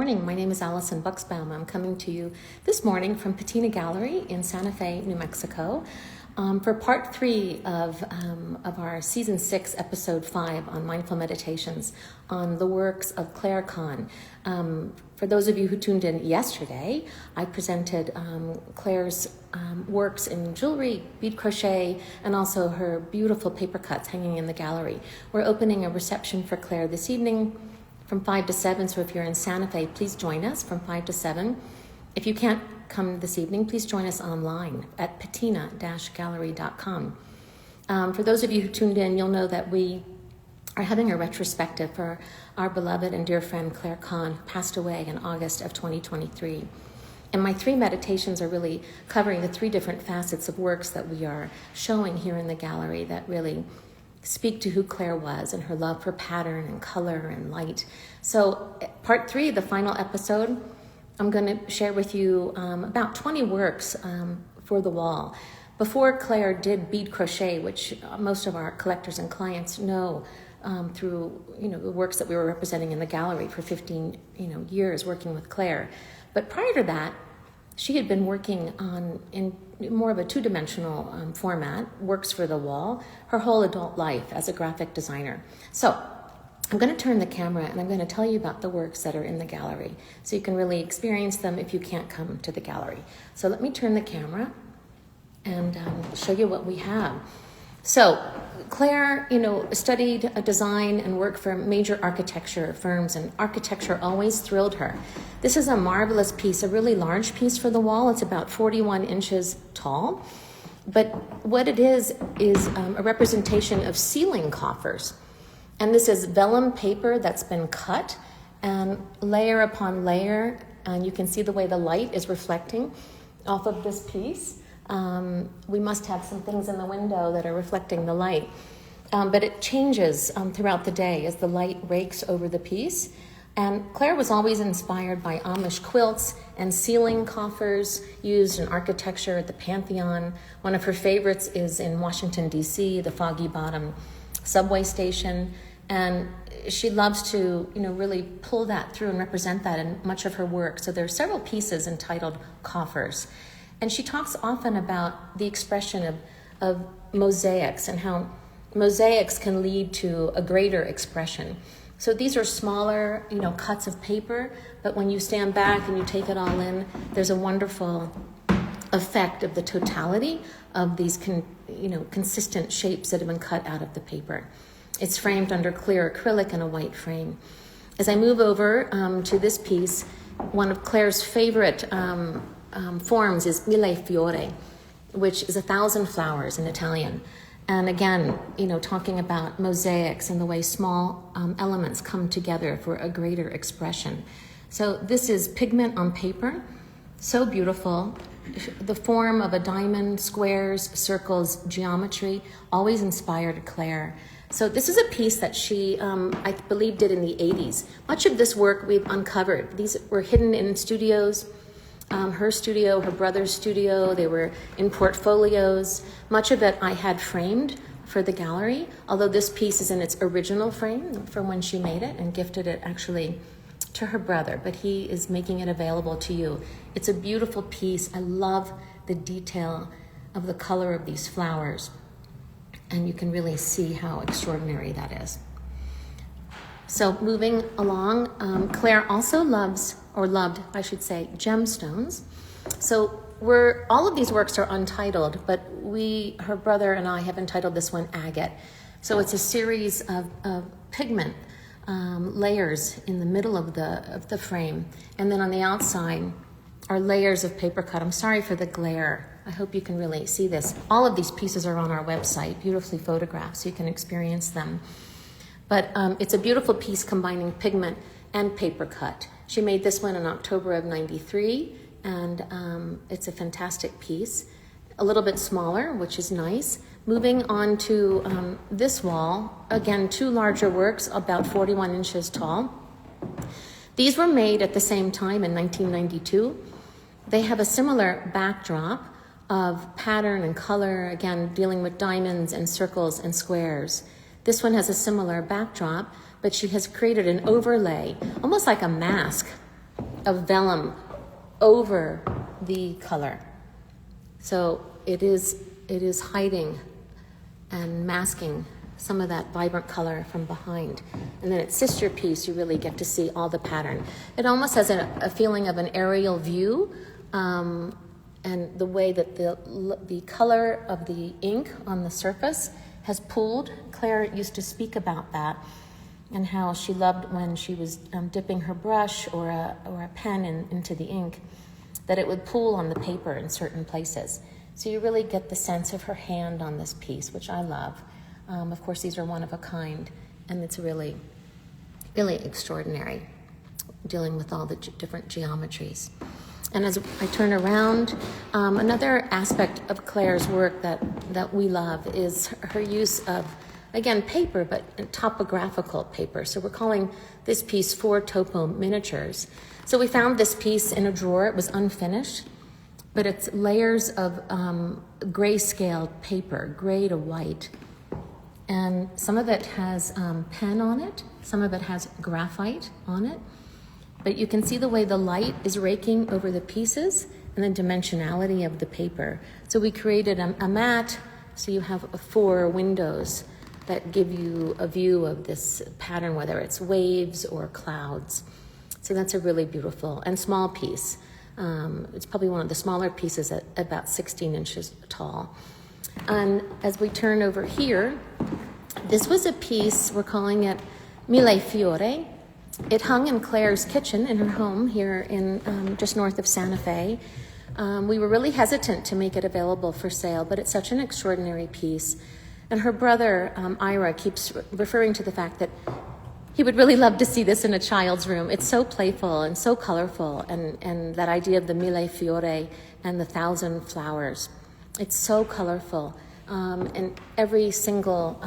Morning. My name is Allison Buxbaum. I'm coming to you this morning from Patina Gallery in Santa Fe, New Mexico, for part 3 of our season 6, episode 5 on mindful meditations on the works of Claire Kahn. For those of you who tuned in yesterday, I presented Claire's works in jewelry, bead crochet, and also her beautiful paper cuts hanging in the gallery. We're opening a reception for Claire this evening from 5 to 7, so if you're in Santa Fe, please join us from 5 to 7. If you can't come this evening, please join us online at patina-gallery.com. For those of you who tuned in, you'll know that we are having a retrospective for our beloved and dear friend Claire Kahn, who passed away in August of 2023. And my 3 meditations are really covering the 3 different facets of works that we are showing here in the gallery that really speak to who Claire was and her love for pattern and color and light. So part 3, the final episode, I'm going to share with you about 20 works for the wall. Before Claire did bead crochet, which most of our collectors and clients know through the works that we were representing in the gallery for 15 years working with Claire. But prior to that, she had been working in more of a 2-dimensional format, works for the wall, her whole adult life as a graphic designer. So I'm going to turn the camera and I'm going to tell you about the works that are in the gallery so you can really experience them if you can't come to the gallery. So let me turn the camera and show you what we have. So Claire, studied design and worked for major architecture firms, and architecture always thrilled her. This is a marvelous piece, a really large piece for the wall. It's about 41 inches tall. But what it is a representation of ceiling coffers. And this is vellum paper that's been cut, and layer upon layer, and you can see the way the light is reflecting off of this piece. We must have some things in the window that are reflecting the light. But it changes throughout the day as the light rakes over the piece. And Claire was always inspired by Amish quilts and ceiling coffers used in architecture at the Pantheon. One of her favorites is in Washington, D.C., the Foggy Bottom subway station. And she loves to, really pull that through and represent that in much of her work. So there are several pieces entitled Coffers. And she talks often about the expression of mosaics and how mosaics can lead to a greater expression. So these are smaller, cuts of paper, but when you stand back and you take it all in, there's a wonderful effect of the totality of these consistent shapes that have been cut out of the paper. It's framed under clear acrylic in a white frame. As I move over to this piece, one of Claire's favorite forms is mille fiori, which is 1,000 flowers in Italian. And again, talking about mosaics and the way small elements come together for a greater expression. So this is pigment on paper, so beautiful. The form of a diamond, squares, circles, geometry, always inspired Claire. So this is a piece that she, I believe, did in the 80s. Much of this work we've uncovered. These were hidden in studios. Her studio, her brother's studio, they were in portfolios. Much of it I had framed for the gallery, although this piece is in its original frame from when she made it and gifted it actually to her brother, but he is making it available to you. It's a beautiful piece. I love the detail of the color of these flowers, and you can really see how extraordinary that is. So moving along, Claire also loved, I should say, gemstones. So all of these works are untitled, but her brother and I have entitled this one Agate. So it's a series of pigment layers in the middle of the frame, and then on the outside are layers of paper cut. I'm sorry for the glare. I hope you can really see this. All of these pieces are on our website, beautifully photographed, so you can experience them. But it's a beautiful piece combining pigment and paper cut. She made this one in October of '93, and it's a fantastic piece. A little bit smaller, which is nice. Moving on to this wall, again, 2 larger works, about 41 inches tall. These were made at the same time in 1992. They have a similar backdrop of pattern and color, again, dealing with diamonds and circles and squares. This one has a similar backdrop, but she has created an overlay, almost like a mask, of vellum over the color. So it is hiding and masking some of that vibrant color from behind. And then its sister piece, you really get to see all the pattern. It almost has a feeling of an aerial view, and the way that the color of the ink on the surface has pooled. Claire used to speak about that, and how she loved when she was dipping her brush or a pen into the ink, that it would pool on the paper in certain places. So you really get the sense of her hand on this piece, which I love. Of course, these are one of a kind, and it's really, really extraordinary, dealing with all the different geometries. And as I turn around, another aspect of Claire's work that we love is her use of, again, paper, but topographical paper. So we're calling this piece 4 topo miniatures. So we found this piece in a drawer. It was unfinished, but it's layers of grayscale paper, gray to white. And some of it has pen on it, some of it has graphite on it. But you can see the way the light is raking over the pieces and the dimensionality of the paper. So we created a mat, so you have 4 windows that give you a view of this pattern, whether it's waves or clouds. So that's a really beautiful and small piece. It's probably one of the smaller pieces at about 16 inches tall. And as we turn over here, this was a piece, we're calling it Mille Fiori. It hung in Claire's kitchen in her home here in just north of Santa Fe. We were really hesitant to make it available for sale, but it's such an extraordinary piece. And her brother, Ira, keeps referring to the fact that he would really love to see this in a child's room. It's so playful and so colorful, and that idea of the Mille Fiori and the 1,000 flowers. It's so colorful. And every single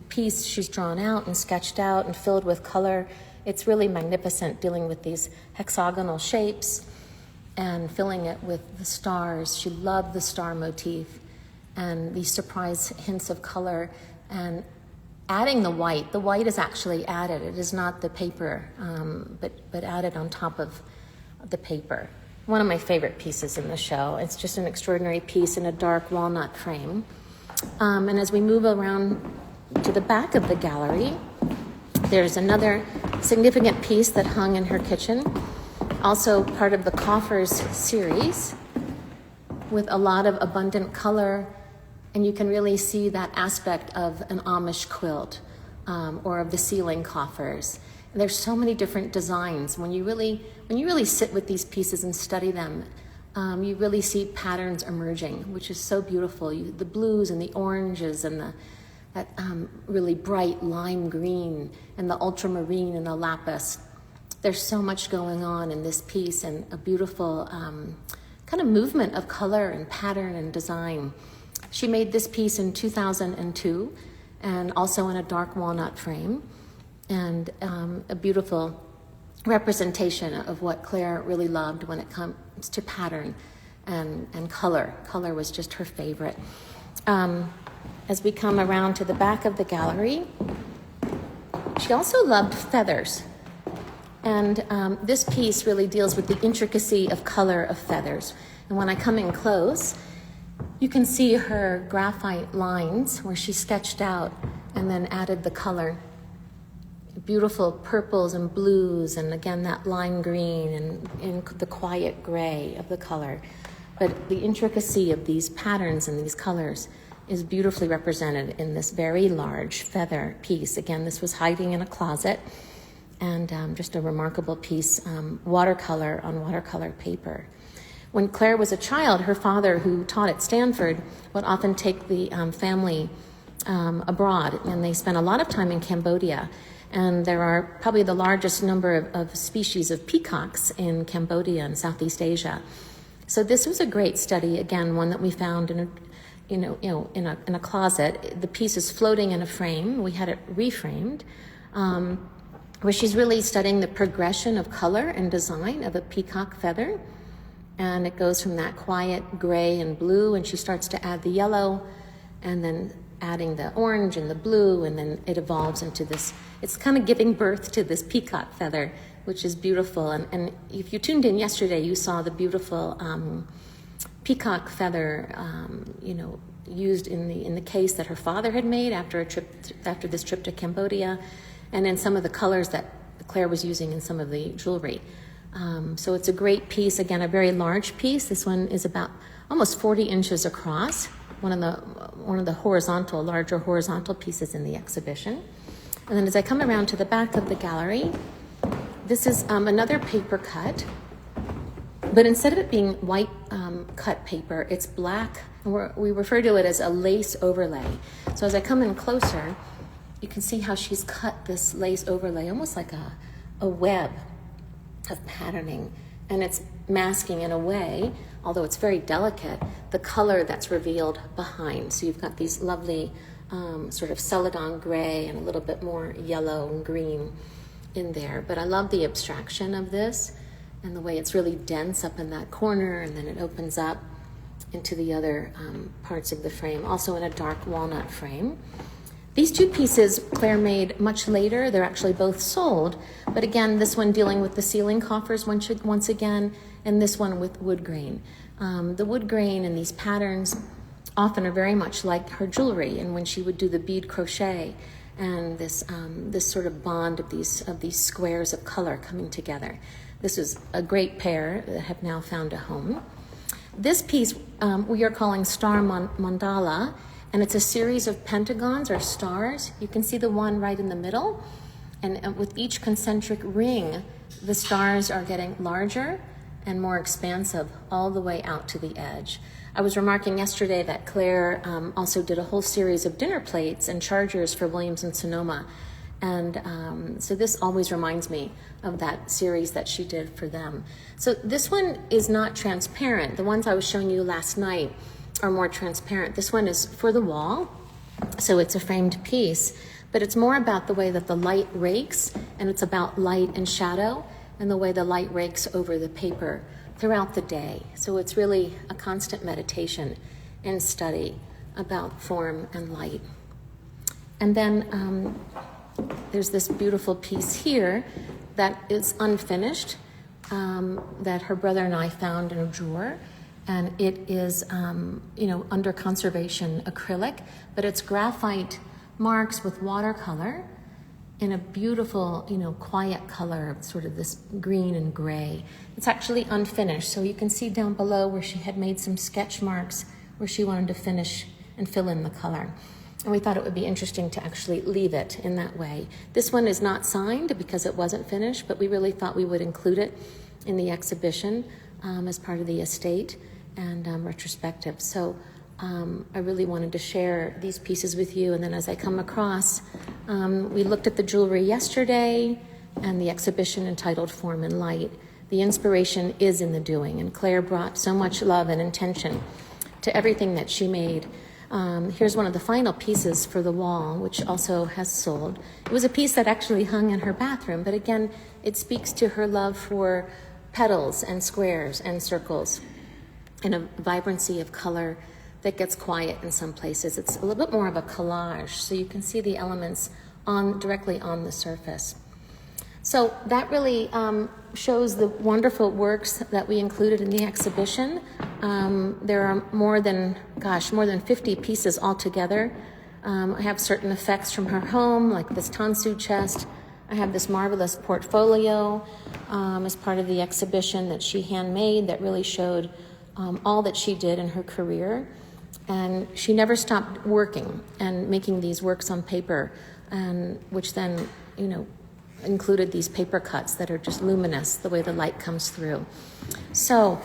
piece she's drawn out and sketched out and filled with color. It's really magnificent, dealing with these hexagonal shapes and filling it with the stars. She loved the star motif and these surprise hints of color, and adding the white. The white is actually added. It is not the paper, but added on top of the paper. One of my favorite pieces in the show. It's just an extraordinary piece in a dark walnut frame. And as we move around to the back of the gallery, there's another significant piece that hung in her kitchen, also part of the Coffers series, with a lot of abundant color, and you can really see that aspect of an Amish quilt or of the ceiling coffers. And there's so many different designs. When you really sit with these pieces and study them, you really see patterns emerging, which is so beautiful. The blues and the oranges and that really bright lime green and the ultramarine and the lapis. There's so much going on in this piece, and a beautiful kind of movement of color and pattern and design. She made this piece in 2002, and also in a dark walnut frame, and a beautiful representation of what Claire really loved when it comes to pattern and color. Color was just her favorite. As we come around to the back of the gallery, she also loved feathers. And this piece really deals with the intricacy of color of feathers. And when I come in close, you can see her graphite lines where she sketched out and then added the color. Beautiful purples and blues, and again that lime green and the quiet gray of the color. But the intricacy of these patterns and these colors is beautifully represented in this very large feather piece. Again, this was hiding in a closet, and just a remarkable piece, watercolor on watercolor paper. When Claire was a child, her father, who taught at Stanford, would often take the family abroad, and they spent a lot of time in Cambodia. And there are probably the largest number of species of peacocks in Cambodia and Southeast Asia. So this was a great study, again, one that we found in a closet. The piece is floating in a frame. We had it reframed, where she's really studying the progression of color and design of a peacock feather. And it goes from that quiet gray and blue, and she starts to add the yellow, and then adding the orange and the blue, and then it evolves into this. It's kind of giving birth to this peacock feather which is beautiful. And if you tuned in yesterday, you saw the beautiful peacock feather, used in the case that her father had made after this trip to Cambodia, and in some of the colors that Claire was using in some of the jewelry. So it's a great piece. Again, a very large piece. This one is about almost 40 inches across. One of the larger horizontal pieces in the exhibition. And then as I come around to the back of the gallery, this is another paper cut, but instead of it being white cut paper, it's black, and we refer to it as a lace overlay. So as I come in closer, you can see how she's cut this lace overlay, almost like a web of patterning, and it's masking in a way, although it's very delicate, the color that's revealed behind. So you've got these lovely sort of celadon gray and a little bit more yellow and green in there. But I love the abstraction of this and the way it's really dense up in that corner, and then it opens up into the other parts of the frame, also in a dark walnut frame. These two pieces Claire made much later. They're actually both sold, but again, this one dealing with the ceiling coffers once again, and this one with wood grain. The wood grain and these patterns often are very much like her jewelry, and when she would do the bead crochet and this sort of bond of these squares of color coming together. This is a great pair that have now found a home. This piece we are calling Star Mandala, and it's a series of pentagons or stars. You can see the one right in the middle, and with each concentric ring, the stars are getting larger and more expansive all the way out to the edge. I was remarking yesterday that Claire also did a whole series of dinner plates and chargers for Williams and Sonoma, and so this always reminds me of that series that she did for them. So this one is not transparent. The ones I was showing you last night are more transparent. This one is for the wall, so it's a framed piece, but it's more about the way that the light rakes, and it's about light and shadow and the way the light rakes over the paper throughout the day. So it's really a constant meditation and study about form and light. And then there's this beautiful piece here that is unfinished, that her brother and I found in a drawer. And it is, under conservation acrylic, but it's graphite marks with watercolor in a beautiful, quiet color, sort of this green and gray. It's actually unfinished, so you can see down below where she had made some sketch marks where she wanted to finish and fill in the color. And we thought it would be interesting to actually leave it in that way. This one is not signed because it wasn't finished, but we really thought we would include it in the exhibition as part of the estate and retrospective. So I really wanted to share these pieces with you. And then as I come across, we looked at the jewelry yesterday and the exhibition entitled Form and Light. The inspiration is in the doing, and Claire brought so much love and intention to everything that she made. Here's one of the final pieces for the wall, which also has sold. It was a piece that actually hung in her bathroom, but again, it speaks to her love for petals and squares and circles and a vibrancy of color that gets quiet in some places. It's a little bit more of a collage, so you can see the elements directly on the surface. So that really shows the wonderful works that we included in the exhibition. There are more than 50 pieces altogether. I have certain effects from her home, like this tansu chest. I have this marvelous portfolio as part of the exhibition that she handmade that really showed all that she did in her career. And she never stopped working and making these works on paper, and which then, included these paper cuts that are just luminous, the way the light comes through. So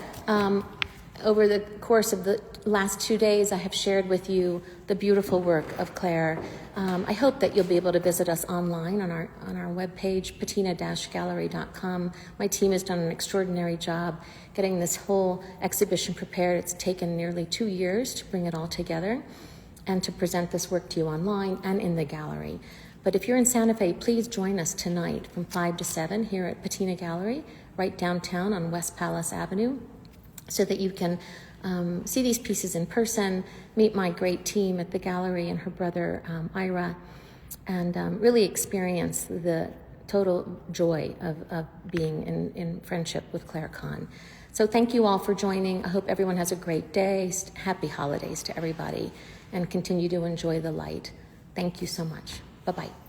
over the course of the last 2 days, I have shared with you the beautiful work of Claire. I hope that you'll be able to visit us online on our webpage, patina-gallery.com. My team has done an extraordinary job getting this whole exhibition prepared. It's taken nearly 2 years to bring it all together and to present this work to you online and in the gallery. But if you're in Santa Fe, please join us tonight from 5 to 7 here at Patina Gallery, right downtown on West Palace Avenue, so that you can see these pieces in person, meet my great team at the gallery and her brother, Ira, and really experience the total joy of being in friendship with Claire Kahn. So thank you all for joining. I hope everyone has a great day. Happy holidays to everybody, and continue to enjoy the light. Thank you so much. Bye-bye.